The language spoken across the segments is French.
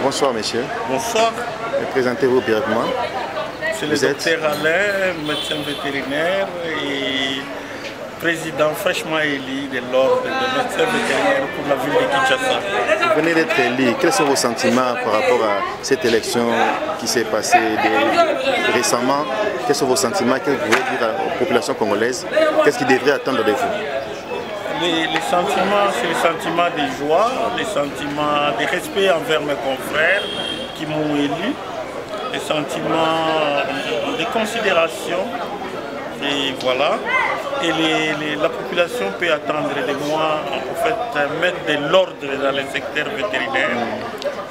Bonsoir, monsieur. Bonsoir. Présentez-vous brièvement. C'est le docteur Alain, médecin vétérinaire et président fraîchement élu de l'ordre des médecins vétérinaires pour la ville de Kinshasa. Vous venez d'être élu. Quels sont vos sentiments par rapport à cette élection qui s'est passée récemment? Quels sont vos sentiments? Qu'est-ce que vous voulez dire à la population congolaise? Qu'est-ce qu'ils devraient attendre de vous? Les sentiments, c'est les sentiments de joie, les sentiments de respect envers mes confrères qui m'ont élu, les sentiments de considération, et voilà. Et la population peut attendre de moi, en fait, mettre de l'ordre dans le secteur vétérinaire,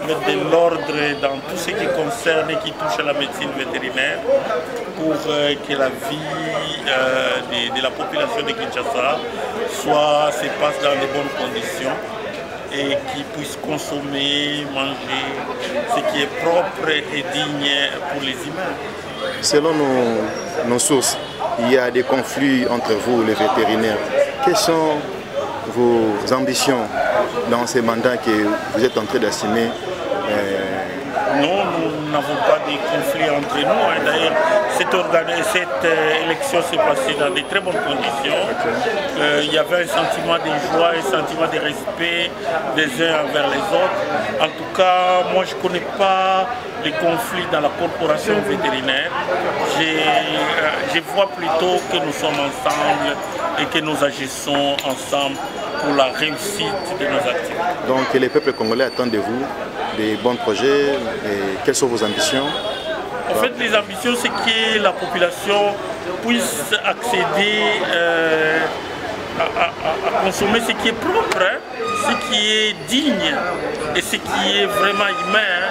mettre de l'ordre dans tout ce qui concerne et qui touche à la médecine vétérinaire pour que la vie de la population de Kinshasa se passe dans de bonnes conditions et qu'ils puissent consommer, manger ce qui est propre et digne pour les humains. Selon nos sources, il y a des conflits entre vous, les vétérinaires. Quelles sont vos ambitions dans ces mandats que vous êtes en train d'assumer? Non, nous n'avons pas de conflits entre nous. D'ailleurs, cette élection s'est passée dans de très bonnes conditions. Il y avait un sentiment de joie, un sentiment de respect des uns envers les autres. En tout cas, moi, je ne connais pas les conflits dans la corporation vétérinaire. Je vois plutôt que nous sommes ensemble et que nous agissons ensemble pour la réussite de nos activités. Donc, les peuples congolais attendent de vous des bons projets et quelles sont vos ambitions? En fait, les ambitions, c'est que la population puisse accéder à consommer ce qui est propre, ce qui est digne et ce qui est vraiment humain.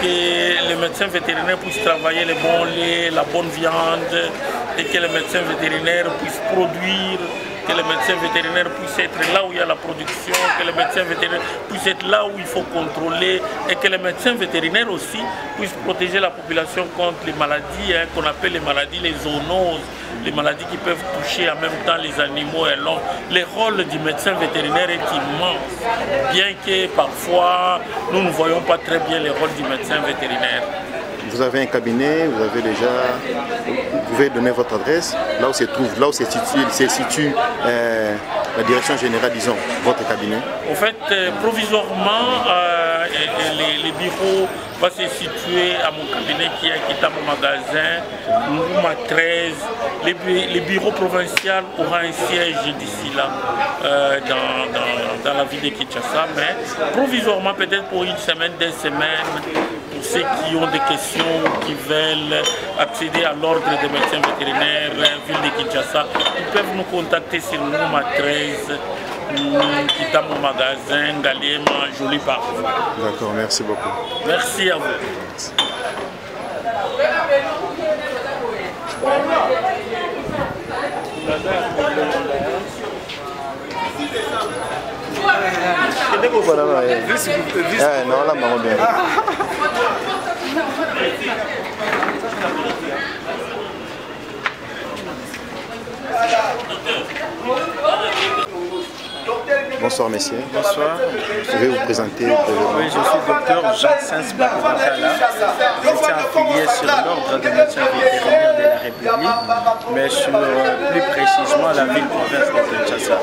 Que les médecins vétérinaires puissent travailler les bons laits, la bonne viande et que les médecins vétérinaires puissent produire, que les médecins vétérinaires puissent être là où il y a la production, que les médecins vétérinaires puissent être là où il faut contrôler et que les médecins vétérinaires aussi puissent protéger la population contre les maladies qu'on appelle les maladies, les zoonoses, les maladies qui peuvent toucher en même temps les animaux et l'homme. Le rôle du médecin vétérinaire est immense, bien que parfois nous ne voyons pas très bien le rôle du médecin vétérinaire. Vous avez un cabinet, vous pouvez donner votre adresse, là où se situe la direction générale, disons, votre cabinet. En fait, provisoirement, les bureaux vont se situer à mon cabinet qui est à mon magasin, Ngouma 13. Les bureaux provinciaux auront un siège d'ici là, dans la ville de Kinshasa, mais provisoirement, peut-être pour une semaine, 2 semaines, pour ceux qui ont des questions, qui veulent accéder à l'ordre des médecins vétérinaires, ville de Kinshasa, ils peuvent nous contacter sur Ngouma 13, qui est à mon magasin, Ngaliema, Joli Parcours. D'accord, merci beaucoup. Merci à vous. Non, là, maman, bien. Bonsoir messieurs. Bonsoir. Je vais vous présenter. Oui, je suis docteur Jean-Sens Bakala, médecin affilié sur l'ordre des médecins vétérinaires de la République, mais sur plus précisément la ville-province de Kinshasa.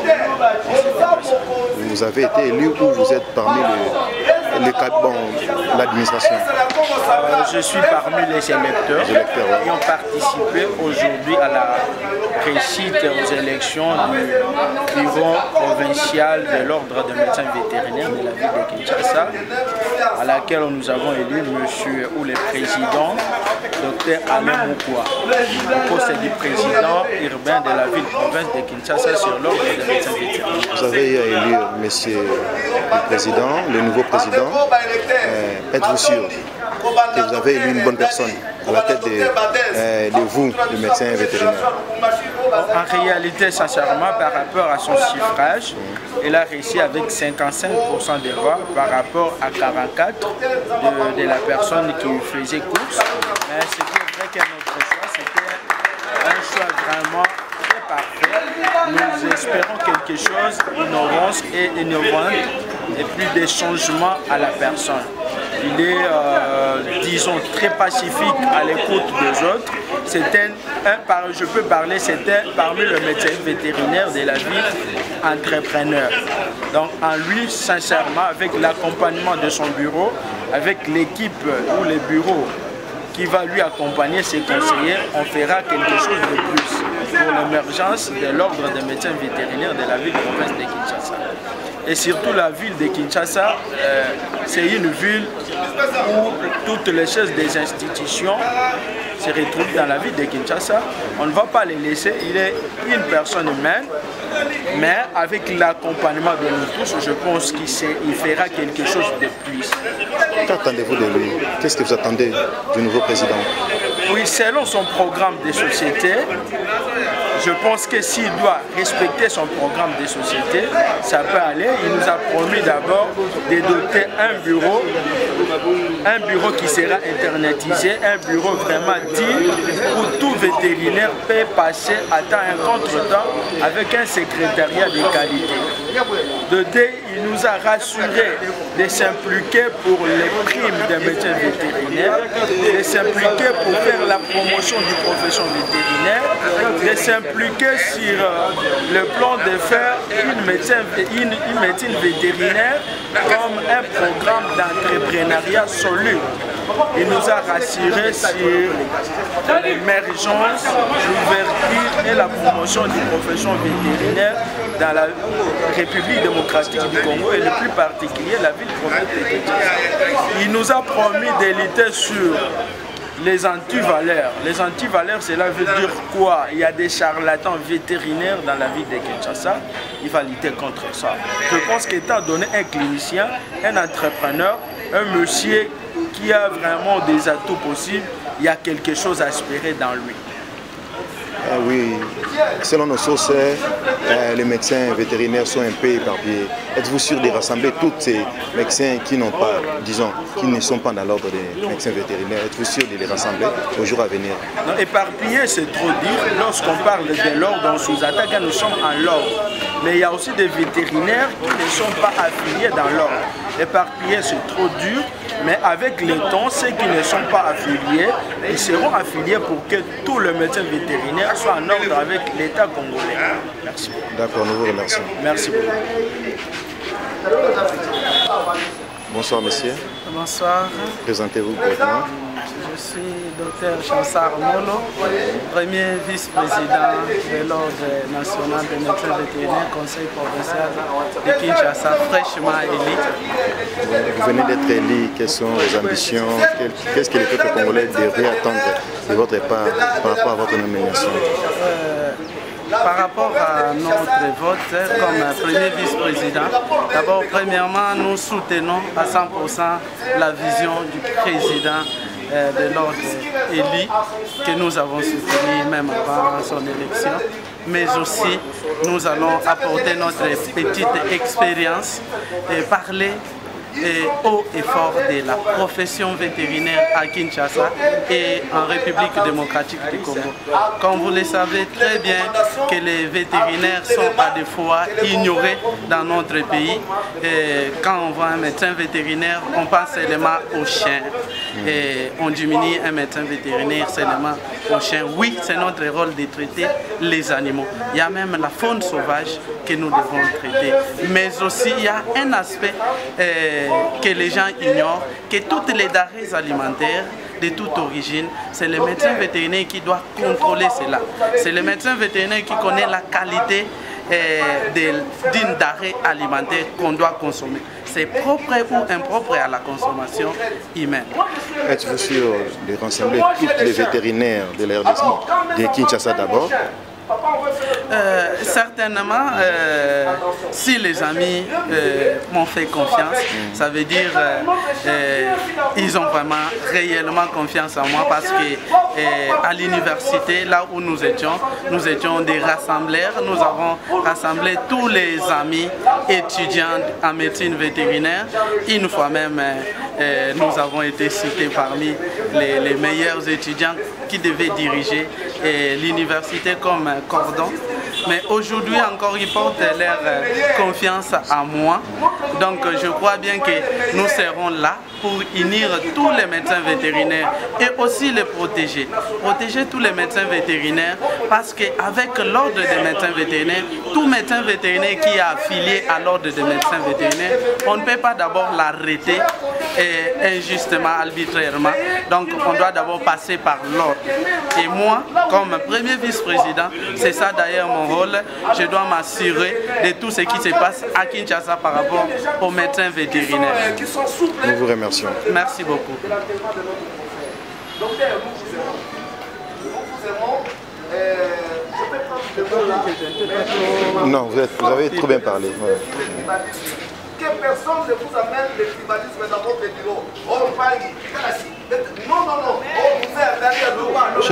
Vous avez été élu ou vous êtes parmi l'administration? Je suis parmi les électeurs qui ont participé aujourd'hui à la réussite aux élections du bureau provincial de l'ordre des médecins vétérinaires de la ville de Kinshasa, à laquelle nous avons élu le président, Dr Alain Moukwa, au poste du président urbain de la ville-province de Kinshasa sur l'ordre des médecins vétérinaires. Vous avez élu monsieur le président, le nouveau président. Êtes-vous sûr que vous avez élu une bonne personne à la tête de vous, le médecin vétérinaire? En réalité, sincèrement, par rapport à son chiffrage, il a réussi avec 55% des voix par rapport à 44% de la personne qui faisait course. Mais c'était vrai que notre choix, c'était un choix vraiment très parfait. Nous espérons quelque chose d'innovant et plus de changements à la personne. il est, disons, très pacifique à l'écoute des autres. Je peux parler, c'était parmi les médecins vétérinaires de la ville, entrepreneur. Donc en lui, sincèrement, avec l'accompagnement de son bureau, avec l'équipe ou les bureaux qui va lui accompagner, ses conseillers, on fera quelque chose de plus pour l'émergence de l'ordre des médecins vétérinaires de la ville-province de Kinshasa. Et surtout la ville de Kinshasa, c'est une ville où toutes les choses des institutions se retrouvent dans la ville de Kinshasa. On ne va pas les laisser, il est une personne humaine, mais avec l'accompagnement de nous tous, je pense qu'il fera quelque chose de plus. Qu'attendez-vous de lui? Qu'est-ce que vous attendez du nouveau président? Oui, selon son programme de société, je pense que s'il doit respecter son programme de société, ça peut aller. Il nous a promis d'abord de doter un bureau qui sera internetisé, un bureau vraiment dit où tout vétérinaire peut passer à temps un contre-temps avec un secrétariat de qualité. De deux, il nous a rassuré de s'impliquer pour les primes des médecins vétérinaires, de s'impliquer pour faire la promotion du profession vétérinaire, de s'impliquer sur le plan de faire une médecine vétérinaire comme un programme d'entrepreneuriat solide. Il nous a rassuré sur l'émergence, l'ouverture et la promotion du profession vétérinaire dans la République démocratique du Congo et le plus particulier la ville-province de Kinshasa. Il nous a promis de lutter sur les antivaleurs. Les antivaleurs, cela veut dire quoi? Il y a des charlatans vétérinaires dans la ville de Kinshasa. Il va lutter contre ça. Je pense qu'étant donné un clinicien, un entrepreneur, un monsieur qui a vraiment des atouts possibles, il y a quelque chose à espérer dans lui. Ah oui, selon nos sources, les médecins vétérinaires sont un peu éparpillés. Êtes-vous sûr de rassembler tous ces médecins qui n'ont pas, disons, qui ne sont pas dans l'ordre des médecins vétérinaires? Êtes-vous sûr de les rassembler au jour à venir? Non, éparpillés, c'est trop dire. Lorsqu'on parle de l'ordre, on sous-attaque, nous sommes en l'ordre. Mais il y a aussi des vétérinaires qui ne sont pas affiliés dans l'ordre. Éparpillés, c'est trop dur. Mais avec le temps, ceux qui ne sont pas affiliés, ils seront affiliés pour que tous les médecins vétérinaires soient en ordre avec l'État congolais. Merci. D'accord, nous vous remercions. Merci beaucoup. Bonsoir, monsieur. Bonsoir. Présentez-vous brièvement. Je suis Dr Chansar Molo, premier vice-président de l'Ordre national des médecins vétérinaires, conseil provincial de Kinshasa, fraîchement élu. Vous venez d'être élu, quelles sont vos ambitions? Qu'est-ce que le peuple congolais devrait attendre de votre part par rapport à votre nomination? Par rapport à notre vote comme premier vice-président, d'abord, premièrement, nous soutenons à 100% la vision du président de l'ordre élu que nous avons soutenu même avant son élection. Mais aussi, nous allons apporter notre petite expérience et parler haut et fort de la profession vétérinaire à Kinshasa et en République démocratique du Congo. Comme vous le savez très bien que les vétérinaires sont à des fois ignorés dans notre pays. Et quand on voit un médecin vétérinaire, on pense seulement aux chiens. Et on diminue un médecin vétérinaire seulement aux chiens. Oui, c'est notre rôle de traiter les animaux. Il y a même la faune sauvage que nous devons traiter. Mais aussi, il y a un aspect que les gens ignorent, que toutes les denrées alimentaires de toute origine, c'est le médecin vétérinaire qui doit contrôler cela. C'est le médecin vétérinaire qui connaît la qualité d'une denrée alimentaire qu'on doit consommer. C'est propre ou impropre à la consommation humaine. Êtes-vous sûr de rassembler tous les vétérinaires de l'arrondissement de Kinshasa d'abord? Certainement, si les amis m'ont fait confiance, ça veut dire ils ont vraiment réellement confiance en moi parce que à l'université, là où nous étions des rassembleurs, nous avons rassemblé tous les amis étudiants en médecine vétérinaire. Une fois même, nous avons été cités parmi les meilleurs étudiants qui devaient diriger l'université comme cordon. Mais aujourd'hui encore, ils portent leur confiance en moi. Donc je crois bien que nous serons là pour unir tous les médecins vétérinaires et aussi les protéger. Protéger tous les médecins vétérinaires parce qu'avec l'ordre des médecins vétérinaires, tout médecin vétérinaire qui est affilié à l'ordre des médecins vétérinaires, on ne peut pas d'abord l'arrêter injustement, arbitrairement. Donc on doit d'abord passer par l'ordre. Et moi, comme premier vice-président, c'est ça d'ailleurs mon rôle, je dois m'assurer de tout ce qui se passe à Kinshasa par rapport aux médecins vétérinaires. Nous vous remercions. Merci beaucoup. Non, vous avez trop bien parlé. Ouais. Que personne ne vous amène le tribalisme dans votre bureau. Oh, non, non, non. Oh, vous êtes derrière nous.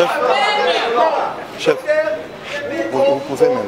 Chef, vous pouvez même.